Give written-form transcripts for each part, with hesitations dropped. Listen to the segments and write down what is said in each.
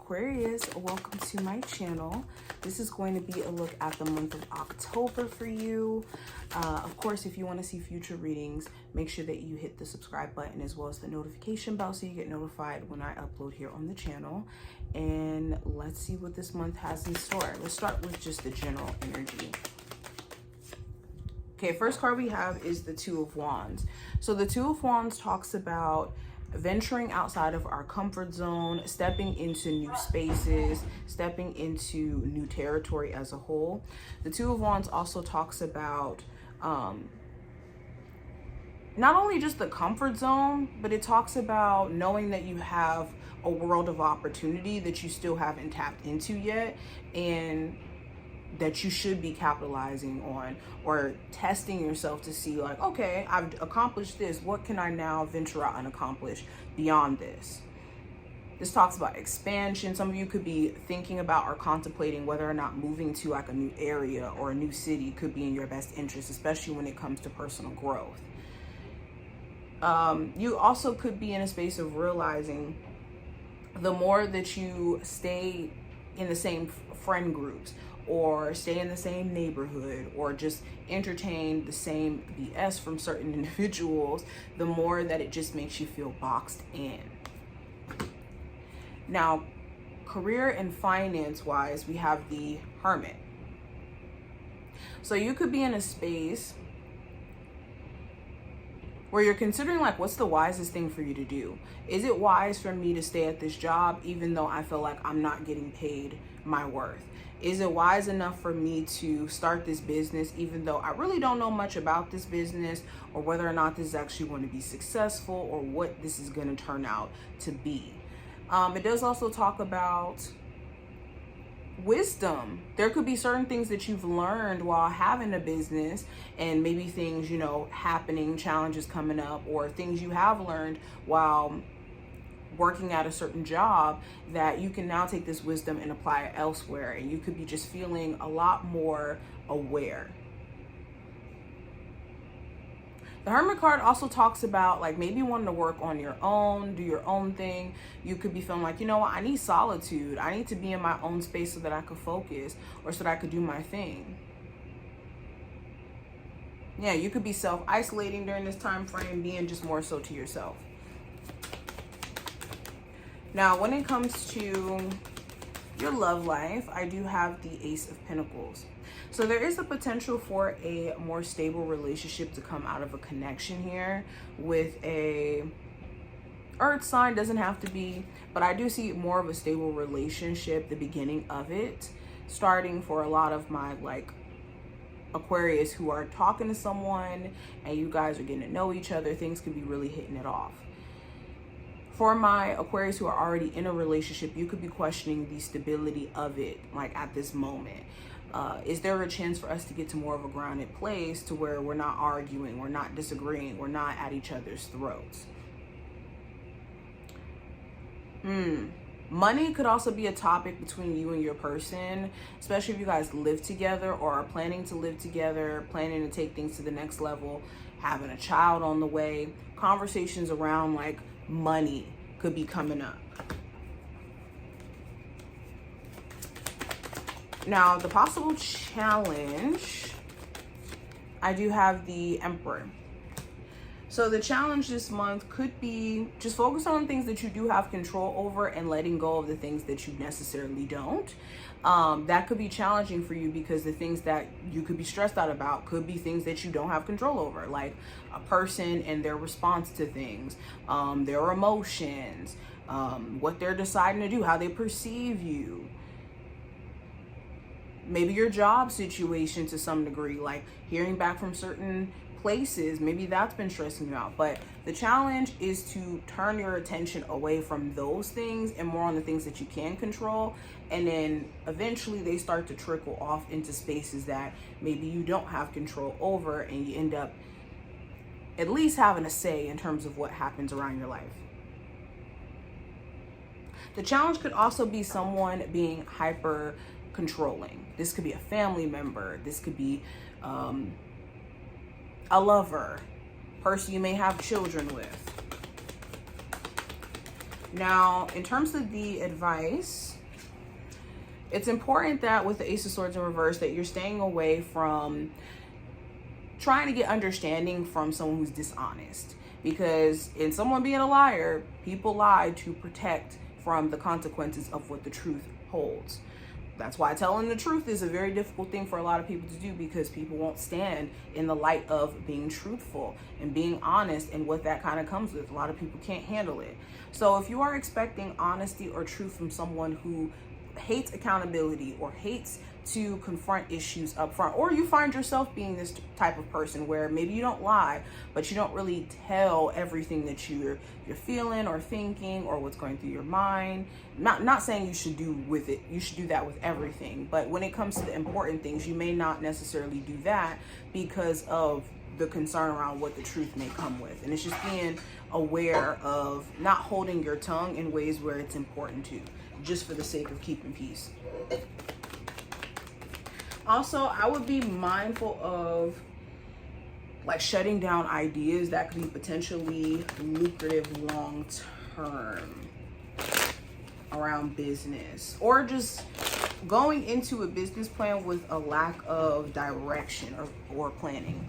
Aquarius, welcome to my channel. This is going to be a look at the month of October for you. Of course, if you want to see future readings, make sure that you hit the subscribe button as well as the notification bell so you get notified when I upload here on the channel. And let's see what this month has in store. Let's start with just the general energy. Okay, first card we have is the Two of Wands. So the Two of Wands talks about venturing outside of our comfort zone, stepping into new spaces, stepping into new territory as a whole. The Two of Wands also talks about not only just the comfort zone, but it talks about knowing that you have a world of opportunity that you still haven't tapped into yet, and that you should be capitalizing on or testing yourself to see like, okay, I've accomplished this. What can I now venture out and accomplish beyond this? This talks about expansion. Some of you could be thinking about or contemplating whether or not moving to like a new area or a new city could be in your best interest, especially when it comes to personal growth. You also could be in a space of realizing the more that you stay in the same friend groups or stay in the same neighborhood or just entertain the same BS from certain individuals, the more that it just makes you feel boxed in. Now, career and finance wise, we have the Hermit. So you could be in a space where you're considering like, what's the wisest thing for you to do? Is it wise for me to stay at this job even though I feel like I'm not getting paid my worth? Is it wise enough for me to start this business even though I really don't know much about this business or whether or not this is actually going to be successful or what this is going to turn out to be? It does also talk about wisdom. There could be certain things that you've learned while having a business, and maybe things, happening, challenges coming up, or things you have learned while working at a certain job that you can now take this wisdom and apply it elsewhere, and you could be just feeling a lot more aware. The Hermit card also talks about like maybe wanting to work on your own, do your own thing. You could be feeling like, you know what, I need solitude. I need to be in my own space so that I could focus or so that I could do my thing. Yeah, you could be self-isolating during this time frame, being just more so to yourself. Now, when it comes to your love life, I do have the Ace of Pentacles. So there is a potential for a more stable relationship to come out of a connection here with a earth sign. Doesn't have to be, but I do see more of a stable relationship, the beginning of it, starting for a lot of my like Aquarius who are talking to someone and you guys are getting to know each other. Things could be really hitting it off. For my Aquarius who are already in a relationship, you could be questioning the stability of it, like at this moment. Is there a chance for us to get to more of a grounded place to where we're not arguing, we're not disagreeing, we're not at each other's throats? Money could also be a topic between you and your person, especially if you guys live together or are planning to live together, planning to take things to the next level, having a child on the way. Conversations around like money could be coming up. Now, the possible challenge, I do have the Emperor. So the challenge this month could be just focus on things that you do have control over and letting go of the things that you necessarily don't. That could be challenging for you because the things that you could be stressed out about could be things that you don't have control over, like a person and their response to things, their emotions, what they're deciding to do, how they perceive you. Maybe your job situation to some degree, like hearing back from certain places, maybe that's been stressing you out. But the challenge is to turn your attention away from those things and more on the things that you can control. And then eventually they start to trickle off into spaces that maybe you don't have control over, and you end up at least having a say in terms of what happens around your life. The challenge could also be someone being hyper controlling. This could be a family member. This could be a lover, person you may have children with. Now, in terms of the advice, it's important that with the Ace of Swords in reverse that you're staying away from trying to get understanding from someone who's dishonest. Because in someone being a liar, people lie to protect from the consequences of what the truth holds. That's why telling the truth is a very difficult thing for a lot of people to do, because people won't stand in the light of being truthful and being honest, and what that kind of comes with. A lot of people can't handle it. So if you are expecting honesty or truth from someone who hates accountability or hates to confront issues up front, or you find yourself being this type of person where maybe you don't lie, but you don't really tell everything that you're feeling or thinking or what's going through your mind. Not saying you should do with it, you should do that with everything, but when it comes to the important things, you may not necessarily do that because of the concern around what the truth may come with. And it's just being aware of not holding your tongue in ways where it's important to, just for the sake of keeping peace. Also, I would be mindful of like shutting down ideas that could be potentially lucrative long term around business, or just going into a business plan with a lack of direction or planning.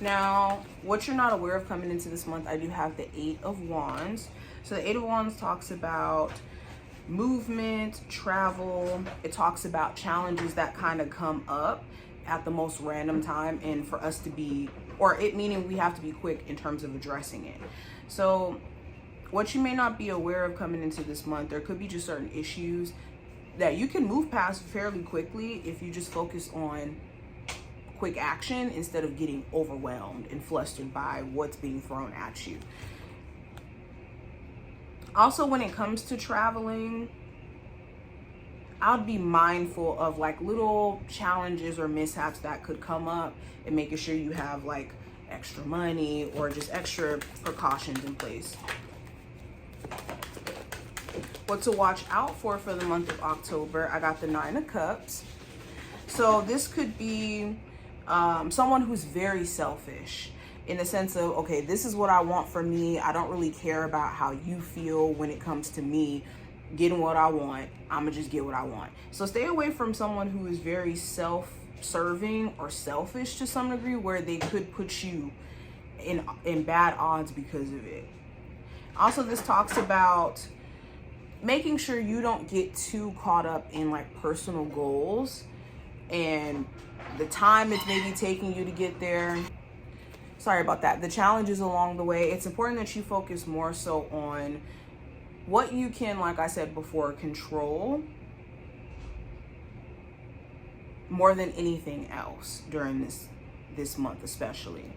Now, what you're not aware of coming into this month, I do have the 8 of Wands. So the 8 of Wands talks about movement, travel. It talks about challenges that kind of come up at the most random time, and for us to be, or it meaning we have to be quick in terms of addressing it. So what you may not be aware of coming into this month, there could be just certain issues that you can move past fairly quickly if you just focus on quick action instead of getting overwhelmed and flustered by what's being thrown at you. Also, when it comes to traveling, I would be mindful of like little challenges or mishaps that could come up, and making sure you have like extra money or just extra precautions in place. What to watch out for the month of October, I got the 9 of Cups. So this could be someone who's very selfish, in the sense of, okay, this is what I want for me. I don't really care about how you feel when it comes to me getting what I want. I'm gonna just get what I want. So stay away from someone who is very self-serving or selfish to some degree, where they could put you in bad odds because of it. Also, this talks about making sure you don't get too caught up in like personal goals and the time it's maybe taking you to get there. Sorry about that. The challenges along the way. It's important that you focus more so on what you can, like I said before, control more than anything else during this month especially.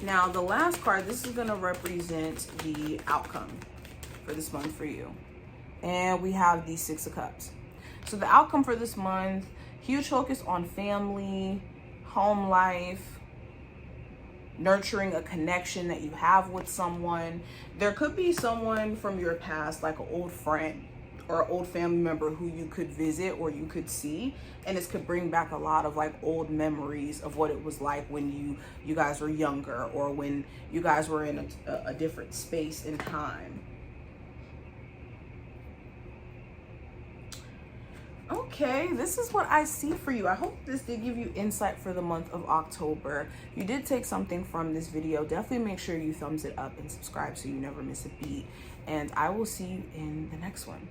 Now, the last card, this is going to represent the outcome for this month for you. And we have the 6 of Cups. So the outcome for this month, huge focus on family, home life, nurturing a connection that you have with someone. There could be someone from your past, like an old friend or an old family member who you could visit or you could see, and this could bring back a lot of like old memories of what it was like when you guys were younger, or when you guys were in a different space and time. Okay, this is what I see for you. I hope this did give you insight for the month of October. If you did take something from this video, definitely make sure you thumbs it up and subscribe so you never miss a beat. And I will see you in the next one.